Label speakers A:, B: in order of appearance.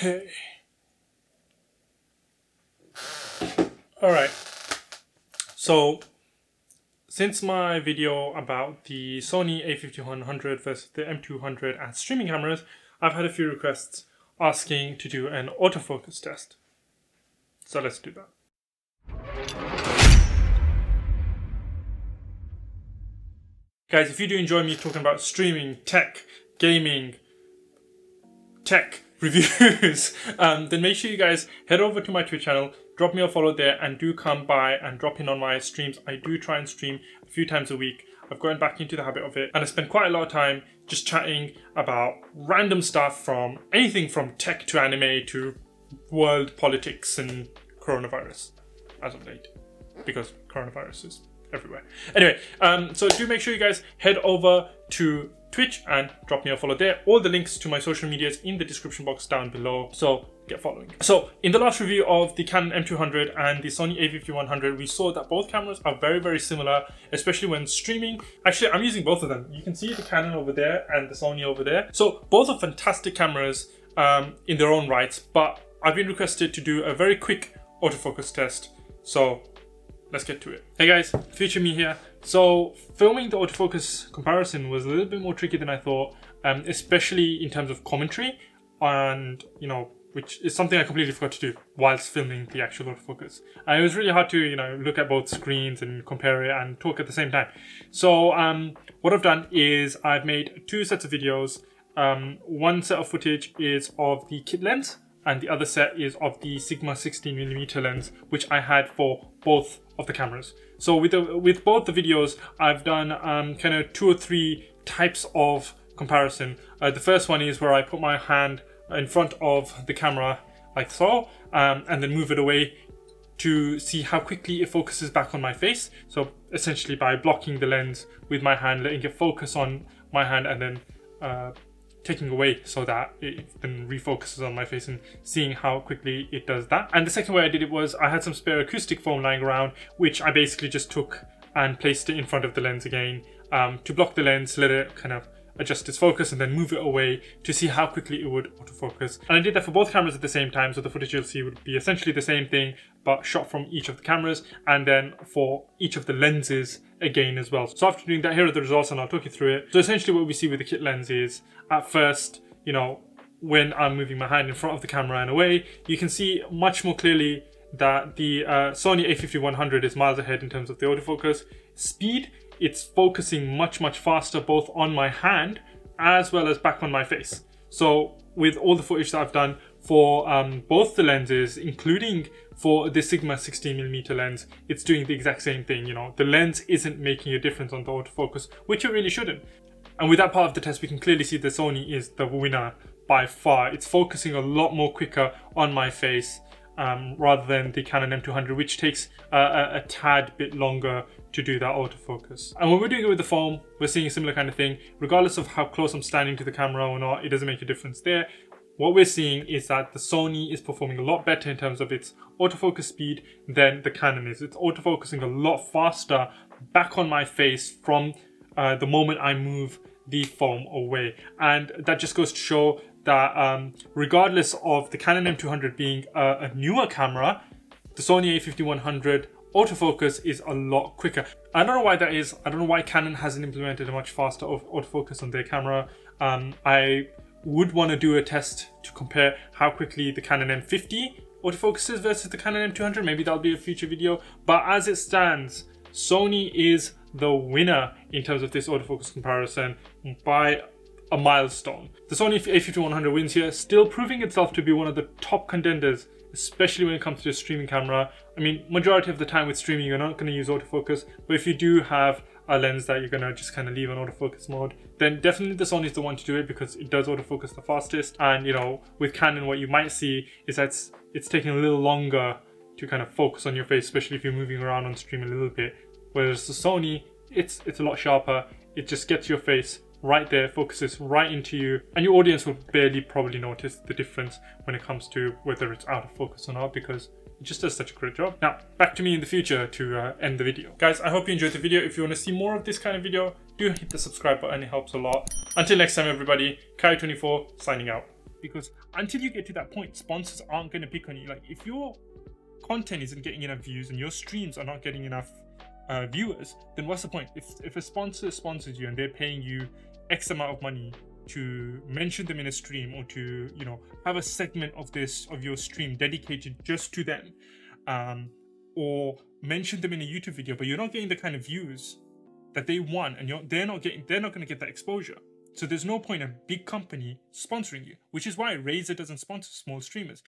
A: Okay. Alright. So, since my video about the Sony A5100 versus the M200 and streaming cameras, I've had a few requests asking to do an autofocus test. So let's do that. Guys, if you do enjoy me talking about streaming, tech, gaming, tech reviews, then make sure you guys head over to my Twitch channel, drop me a follow there, and do come by and drop in on my streams. I do try and stream a few times a week. I've gotten back into the habit of it, and I spend quite a lot of time just chatting about random stuff, from anything from tech to anime to world politics and coronavirus as of late, because coronavirus is everywhere. Anyway, so do make sure you guys head over to Twitch and drop me a follow there. All the links to my social medias in the description box down below, so get following. So in the last review of the Canon M200 and the Sony A5100, we saw that both cameras are very similar, especially when streaming. Actually, I'm using both of them. You can see the Canon over there and the Sony over there. So both are fantastic cameras in their own rights, but I've been requested to do a very quick autofocus test. So let's get to it. Hey guys, future me here. So filming the autofocus comparison was a little bit more tricky than I thought, especially in terms of commentary, and which is something I completely forgot to do whilst filming the actual autofocus. And it was really hard to look at both screens and compare it and talk at the same time. So what I've done is I've made two sets of videos. One set of footage is of the kit lens, and the other set is of the Sigma 16mm lens, which I had for both of the cameras. So with both the videos, I've done kind of 2 or 3 types of comparison. The first one is where I put my hand in front of the camera like so, and then move it away to see how quickly it focuses back on my face. So essentially by blocking the lens with my hand, letting it focus on my hand, and then taking away so that it then refocuses on my face, and seeing how quickly it does that. And the second way I did it was I had some spare acoustic foam lying around, which I basically just took and placed it in front of the lens again to block the lens, let it kind of adjust its focus, and then move it away to see how quickly it would autofocus. And I did that for both cameras at the same time, so the footage you'll see would be essentially the same thing, but shot from each of the cameras, and then for each of the lenses again as well. So after doing that, here are the results, and I'll talk you through it. So essentially what we see with the kit lens is, at first, when I'm moving my hand in front of the camera and away, you can see much more clearly that the Sony A5100 is miles ahead in terms of the autofocus speed. It's focusing much faster, both on my hand as well as back on my face. So with all the footage that I've done for both the lenses, including for the Sigma 16mm lens, it's doing the exact same thing. The lens isn't making a difference on the autofocus, which it really shouldn't. And with that part of the test, we can clearly see the Sony is the winner by far. It's focusing a lot more quicker on my face rather than the Canon M200, which takes a tad bit longer to do that autofocus. And when we're doing it with the foam, we're seeing a similar kind of thing. Regardless of how close I'm standing to the camera or not, it doesn't make a difference there. What we're seeing is that the Sony is performing a lot better in terms of its autofocus speed than the Canon is. It's autofocusing a lot faster back on my face from the moment I move the foam away. And that just goes to show that regardless of the Canon M200 being a newer camera, the Sony A5100 autofocus is a lot quicker. I don't know why that is. I don't know why Canon hasn't implemented a much faster autofocus on their camera. I would want to do a test to compare how quickly the Canon M50 autofocuses versus the Canon M200. Maybe that'll be a future video. But as it stands, Sony is the winner in terms of this autofocus comparison by a milestone. The Sony A5100 wins here, still proving itself to be one of the top contenders, especially when it comes to a streaming camera. I mean, majority of the time with streaming, you're not going to use autofocus, but if you do have a lens that you're going to just kind of leave on autofocus mode, then definitely the Sony is the one to do it, because it does autofocus the fastest. And with Canon, what you might see is that it's taking a little longer to kind of focus on your face, especially if you're moving around on stream a little bit. Whereas the Sony, it's a lot sharper. It just gets your face right there, focuses right into you, and your audience will barely probably notice the difference when it comes to whether it's out of focus or not, because it just does such a great job. Now, back to me in the future to end the video. Guys, I hope you enjoyed the video. If you want to see more of this kind of video, do hit the subscribe button, it helps a lot. Until next time everybody, Kai24 signing out. because until you get to that point, sponsors aren't going to pick on you. Like, if your content isn't getting enough views and your streams are not getting enough viewers, then what's the point? If a sponsor sponsors you and they're paying you X amount of money to mention them in a stream, or to, you know, have a segment of your stream dedicated just to them, or mention them in a YouTube video, but you're not getting the kind of views that they want, and they're not going to get that exposure. So there's no point in a big company sponsoring you, which is why Razer doesn't sponsor small streamers.